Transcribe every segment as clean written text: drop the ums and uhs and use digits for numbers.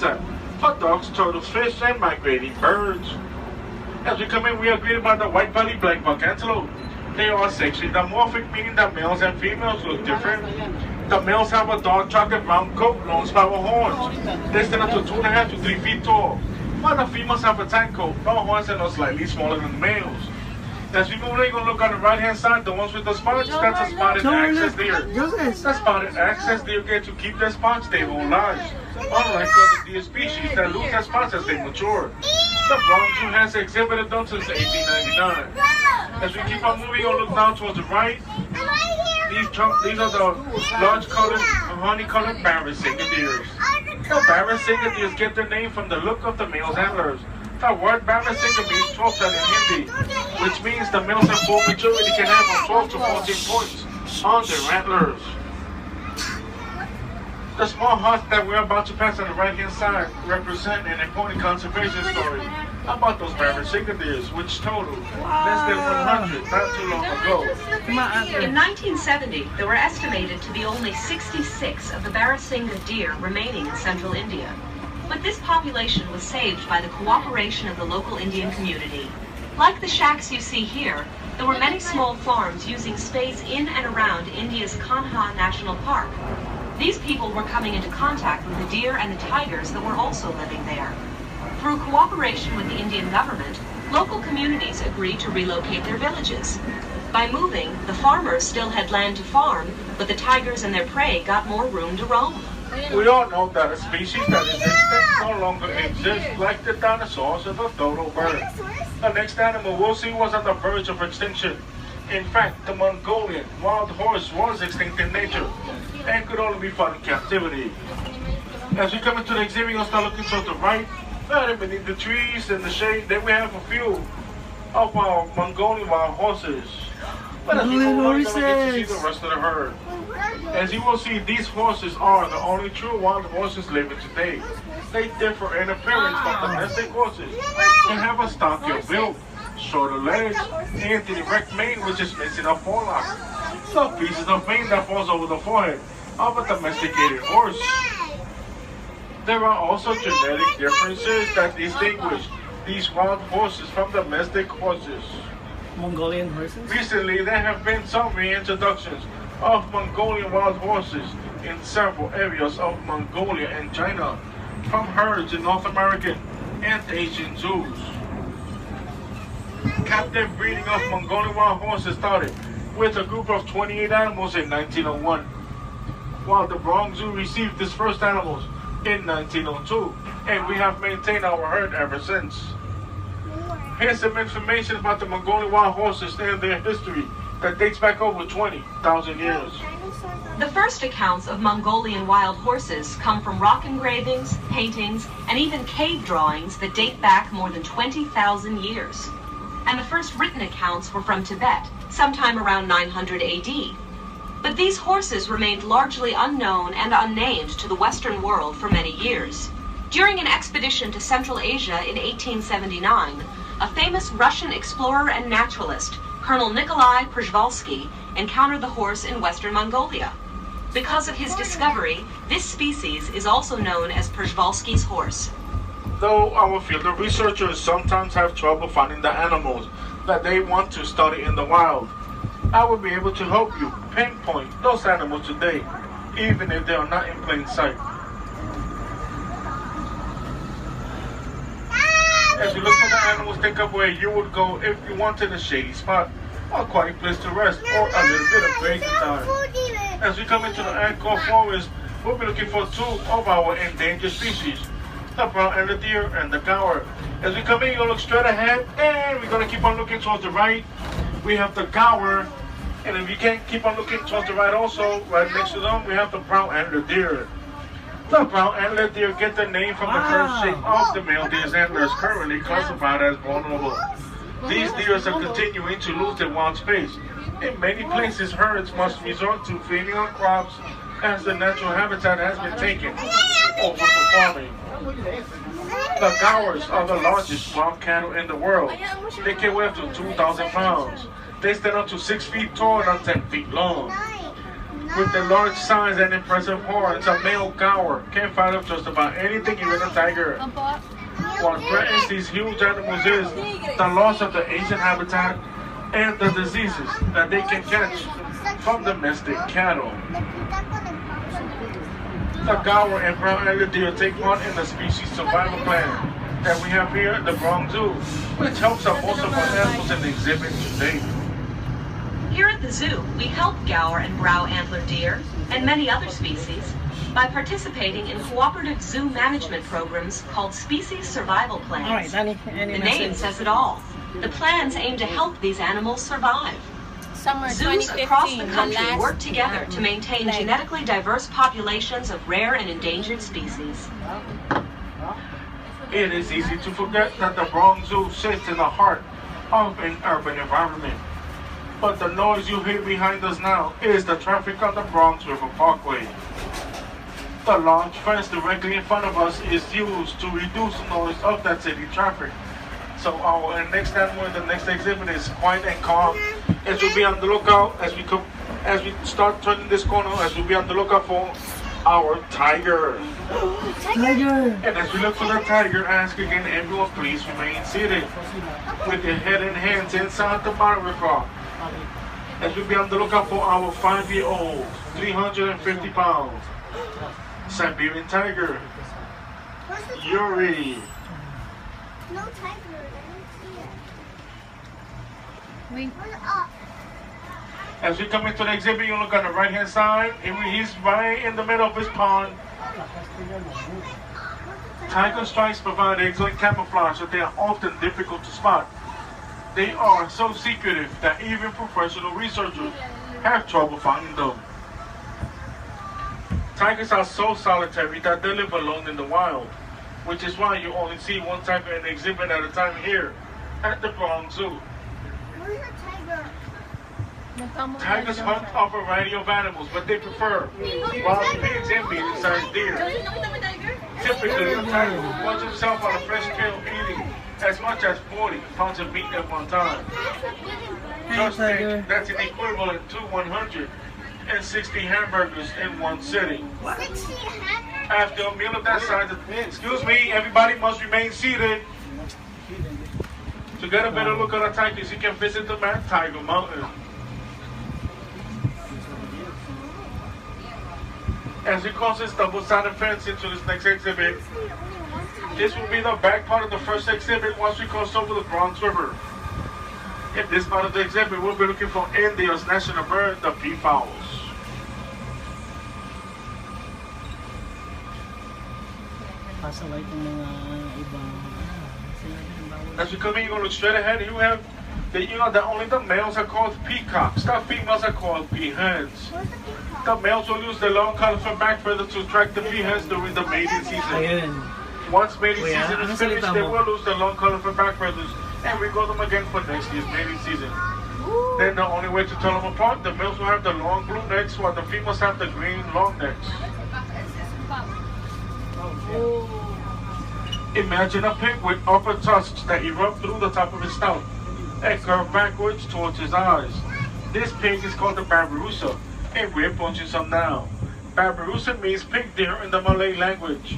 hot dogs, turtles, fish, and migrating birds. As we come in, we are greeted by the white belly black buck antelope. They are sexually dimorphic, meaning that males and females look different. The males have a dark chocolate brown coat, long spiral horns. They stand up to 2.5 to 3 feet tall, while the females have a tan coat, long horns, and are slightly smaller than the males. As we move, we're going to look on the right-hand side, the ones with the spots, that's a spotted access deer. The spotted access deer get to keep their spots their whole lives, unlike other deer species that lose their spots as they mature. The Bronx Zoo has exhibited them since 1899. As we keep on moving, we'll look down towards the right. These are the large colored, honey-colored barren singer deers. The barren singer deers get their name from the look of the male's antlers. The word barren singer means 12 in Hindi, which means the males at full maturity can have from 12 to 14 points on their antlers. The small huts that we're about to pass on the right-hand side represent an important conservation story about those barren singer deers, which totaled less than 100 not too long ago. In 1970, there were estimated to be only 66 of the Barasingha deer remaining in central India. But this population was saved by the cooperation of the local Indian community. Like the shacks you see here, there were many small farms using space in and around India's Kanha National Park. These people were coming into contact with the deer and the tigers that were also living there. Through cooperation with the Indian government, local communities agreed to relocate their villages. By moving, the farmers still had land to farm, but the tigers and their prey got more room to roam. We all know that a species that is extinct no longer exists, like the dinosaurs or the dodo bird. The next animal we'll see was on the verge of extinction. In fact, the Mongolian wild horse was extinct in nature and could only be found in captivity. As we come into the exhibit, we'll start looking to the right, right beneath the trees and the shade. Then we have a few of our Mongolian wild horses. But as we move on, we're going to get to see the rest of the herd. As you will see, these horses are the only true wild horses living today. They differ in appearance from domestic horses and have a stockier build, shorter legs, and an erect mane which is missing a forelock. Some pieces of mane that falls over the forehead of a domesticated horse. There are also genetic differences that distinguish these wild horses from domestic horses. Mongolian horses? Recently, there have been some reintroductions of Mongolian wild horses in several areas of Mongolia and China, from herds in North American and Asian zoos. Captive breeding of Mongolian wild horses started with a group of 28 animals in 1901, while the Bronx Zoo received its first animals in 1902, and we have maintained our herd ever since. Here's some information about the Mongolian wild horses and their history that dates back over 20,000 years. The first accounts of Mongolian wild horses come from rock engravings, paintings, and even cave drawings that date back more than 20,000 years. And the first written accounts were from Tibet, sometime around 900 AD. But these horses remained largely unknown and unnamed to the Western world for many years. During an expedition to Central Asia in 1879, a famous Russian explorer and naturalist, Colonel Nikolai Przewalski, encountered the horse in western Mongolia. Because of his discovery, this species is also known as Przewalski's horse. Though our field of researchers sometimes have trouble finding the animals that they want to study in the wild, I will be able to help you pinpoint those animals today, even if they are not in plain sight. As you look for the animals, think of where you would go if you wanted a shady spot, a quiet place to rest, or a little bit of grazing time. As we come into the Angkor forest, we'll be looking for two of our endangered species, the brown-antlered deer and the gaur. As we come in, you'll look straight ahead, and we're going to keep on looking towards the right. We have the gaur, and if you can't keep on looking towards the right also, right next to them, we have the brown-antlered deer. The brown-antlered deer get their name from the curved shape of the male deer's antlers, currently classified as vulnerable. These deer are continuing to lose their wild space. In many places, herds must resort to feeding on crops as the natural habitat has been taken over for farming. The gaurs are the largest wild cattle in the world. They can weigh up to 2,000 pounds. They stand up to 6 feet tall and 10 feet long. With the large size and impressive horns, a male gaur can fight off just about anything, even a tiger. What threatens these huge animals is the loss of the Asian habitat and the diseases that they can catch from domestic cattle. The gaur and brown-headed deer take part in the species survival plan that we have here at the Bronx Zoo, which helps out most of our animals in the exhibit today. Here at the zoo, we help gaur and brow-antler deer and many other species by participating in cooperative zoo management programs called species survival plans. All right, The name says it all. The plans aim to help these animals survive. Zoos across the country work together to maintain genetically diverse populations of rare and endangered species. It is easy to forget that the Bronx Zoo sits in the heart of an urban environment. But the noise you hear behind us now is the traffic on the Bronx River Parkway. The large fence directly in front of us is used to reduce the noise of that city traffic. So our next animal, the next exhibit is quiet and calm. As we be on the lookout, as we start turning this corner, as we be on the lookout for our tiger. Tiger! And as we look for the tiger, ask again, everyone please remain seated with your head and hands inside the monorail car. As we be on the lookout for our 5-year-old, 350 pounds, Siberian tiger, Yuri. No tiger. As we come into the exhibit, you look on the right hand side, and he's right in the middle of his pond. Tiger stripes provide excellent camouflage, but they are often difficult to spot. They are so secretive that even professional researchers have trouble finding them. Tigers are so solitary that they live alone in the wild, which is why you only see one tiger in the exhibit at a time here at the Bronx Zoo. Where's the tiger? Tigers hunt a variety of animals, but they prefer wild pigs and medium-sized deer. Typically, a tiger will watch himself on a fresh kill, eating as much as 40 pounds of meat at one time. Just think that's an equivalent to 160 hamburgers in one sitting. After a meal of that size, excuse me, everybody must remain seated. To get a better look at the tigers, you can visit the Mad Tiger Mountain. As we cross this double-sided fence into this next exhibit, this will be the back part of the first exhibit once we cross over the Bronx River. In this part of the exhibit, we'll be looking for India's national bird, the peafowls. As we come in, you're going to look straight ahead. You have that only the males are called peacocks. The females are called peahens. The males will use the long colorful back feathers to attract the peahens during the mating season. Once mating season is finished, they will lose the long colorful back feathers and regrow them again for next year's mating season. Then the only way to tell them apart, the males will have the long blue necks while the females have the green long necks. Imagine a pig with upper tusks that erupt through the top of his snout and curve backwards towards his eyes. This pig is called the babirusa, and we're punching some now. Babirusa means pig deer in the Malay language.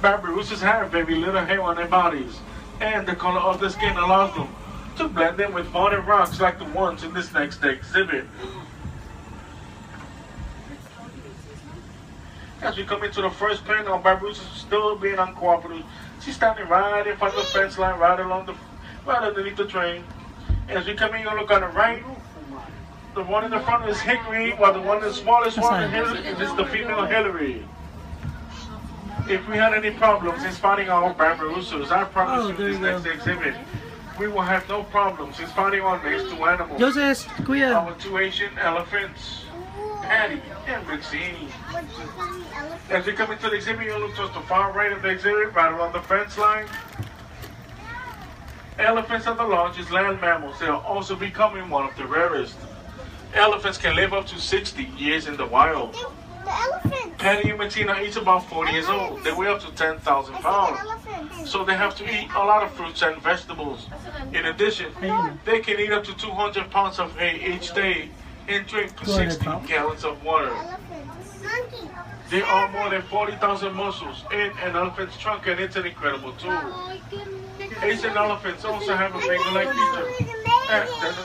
Babirusas have very little hair on their bodies, and the color of the skin allows them to blend in with mud and rocks like the ones in this next exhibit. As we come into the first pen, our Babirusa still being uncooperative. She's standing right in front of the fence line, right underneath the train. As we come in, you look on the right. The one in the front is Hickory, while the one, the smallest one is the female Hillary. If we had any problems in spotting our Babirusas, I promise you this next exhibit, we will have no problems in spotting our next two animals. Our two Asian elephants, Patty and Maxine. As we come into the exhibit, you look towards the far right of the exhibit, right along the fence line. Elephants are the largest land mammals. They are also becoming one of the rarest. Elephants can live up to 60 years in the wild. The elephant. Patty and Maxine are each about 40 years old. They weigh up to 10,000 pounds. So they have to eat a lot of fruits and vegetables. In addition, they can eat up to 200 pounds of hay each day and drink Go ahead, 60 Tom. gallons of water. Elephant. Monkey. There are more than 40,000 muscles in an elephant's trunk, and it's an incredible tool. Asian elephants also have a finger-like feature.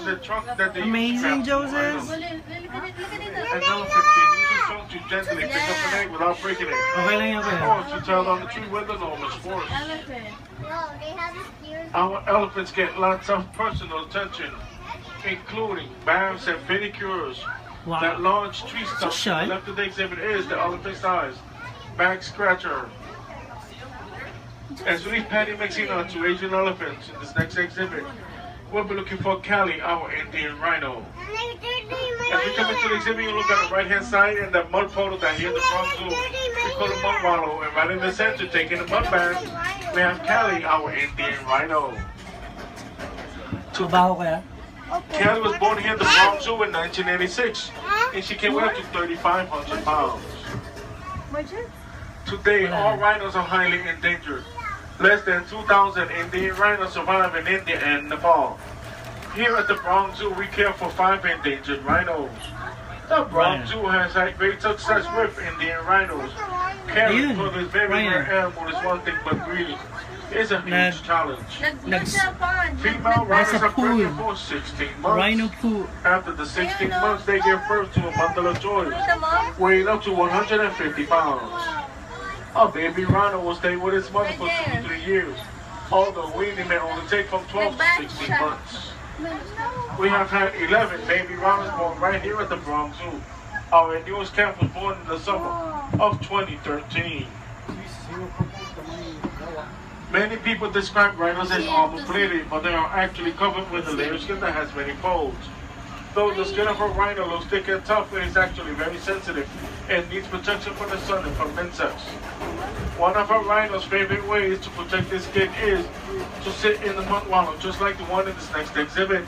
The trunk that they Amazing, use Joseph. An elephant can use its trunk to gently pick up an egg without breaking it, Okay lang yan, kuya. or to tell on the tree with enormous force. No, they have the ears. Our elephants get lots of personal attention, including baths and pedicures. Wow. That large tree stump shy. left of the exhibit is the elephant's eyes, back scratcher. As we leave Patty Mexina to Asian elephants in this next exhibit, we'll be looking for Cali, our Indian rhino. As we come into the exhibit, you look at the right-hand side and the mud puddle that here in the Bronx Zoo. We call it mud wallow, and right in the center, taking the mud bath, we have Cali, our Indian rhino. Trabaho kaya? Kelly was born here in the Bronx Zoo in 1986, and she can weigh up to 3,500 pounds. Today, all rhinos are highly endangered. Less than 2,000 Indian rhinos survive in India and Nepal. Here at the Bronx Zoo, we care for 5 endangered rhinos. The Bronx Zoo has had great success with Indian rhinos. Caring for this very rare animal is one thing, but breeding is a huge challenge. Female rhinos are pregnant for 16 months. Rhino poo. After the 16 months, they give birth to a bundle of toys, weighing up to 150 pounds. A baby rhino will stay with its mother for 2 to 3 years, although weaning may only take from 12 to 16 months. We have had 11 baby rhinos born right here at the Bronx Zoo. Our newest calf was born in the summer of 2013. Many people describe rhinos as armor-plated, but they are actually covered with a layer of skin that has many folds. Though the skin of a rhino looks thick and tough, it is actually very sensitive and needs protection from the sun and from insects. One of a rhino's favorite ways to protect his skin is to sit in the mud wallow, just like the one in this next exhibit.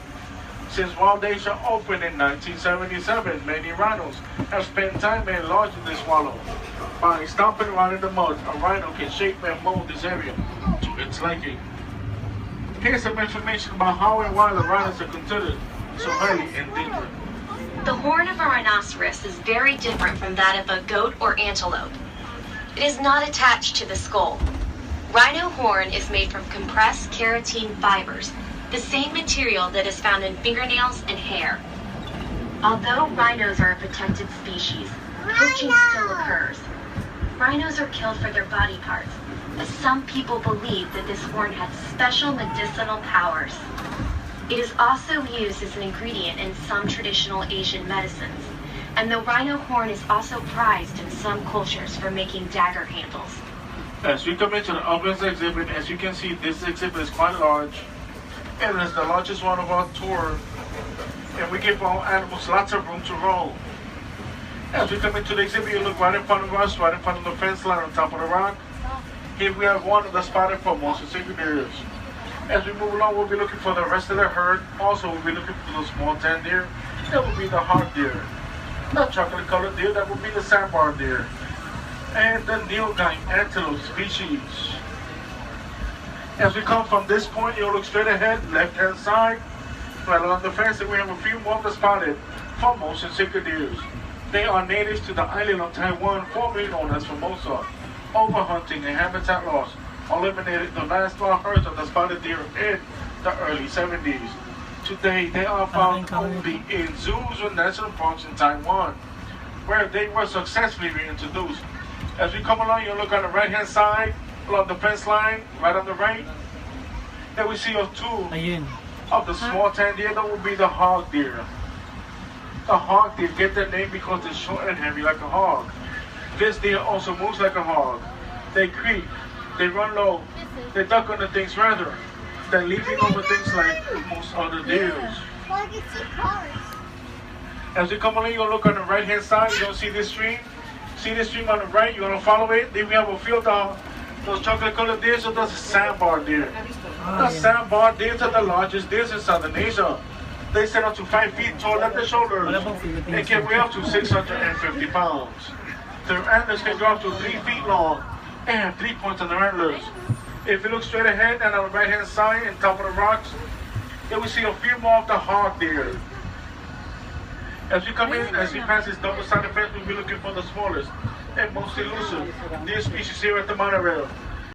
Since Wild Asia opened in 1977, many rhinos have spent time enlarging this wallow. By stomping around in the mud, a rhino can shape and mold this area to its liking. Here's some information about how and why the rhinos are considered so highly endangered. The horn of a rhinoceros is very different from that of a goat or antelope. It is not attached to the skull. Rhino horn is made from compressed keratin fibers, the same material that is found in fingernails and hair. Although rhinos are a protected species, poaching still occurs. Rhinos are killed for their body parts, as some people believe that this horn has special medicinal powers. It is also used as an ingredient in some traditional Asian medicines, and the rhino horn is also prized in some cultures for making dagger handles. As we come into the obvious exhibit, as you can see, this exhibit is quite large, and it's the largest one of our tour, and we give our animals lots of room to roam. As we come into the exhibit, you look right in front of us, right in front of the fence line on top of the rock. Here we have one of the spotted for motion signatures. As we move along, we'll be looking for the rest of the herd. Also, we'll be looking for the small tan deer. That will be the hog deer. The chocolate colored deer, that will be the sandbar deer. And the nilgine antelope species. As we come from this point, you'll look straight ahead, left-hand side. Right along the fence, and we have a few more of the spotted Formosan deers. They are natives to the island of Taiwan, formerly known as Formosa. Overhunting and habitat loss eliminated the last large herds of the spotted deer in the early 70s. Today, they are found only in zoos and national parks in Taiwan, where they were successfully reintroduced. As we come along, you look on the right-hand side, along the fence line, right on the right, and we see two Ayun. of the small tan deer. That will be the hog deer. The hog deer get their name because it's short and heavy like a hog. This deer also moves like a hog. They creep, they run low, they duck under things rather than leaping over things like most other deers. As we come along, you're going to look on the right-hand side. You're going to see this stream. See this stream on the right. You're going to follow it. Then we have a field of those chocolate-colored deer, so those are sandbar deer. The sandbar deers are the largest deers in Southern Asia. They stand up to 5 feet tall at the shoulders and can weigh up to 650 pounds. Their antlers can go up to 3 feet long and have 3 points on their antlers. If you look straight ahead and on the right-hand side and top of the rocks, then we see a few more of the hog deer. As we come in, as we pass this double-sided fence, we'll be looking for the smallest and most elusive deer species here at the Monorail.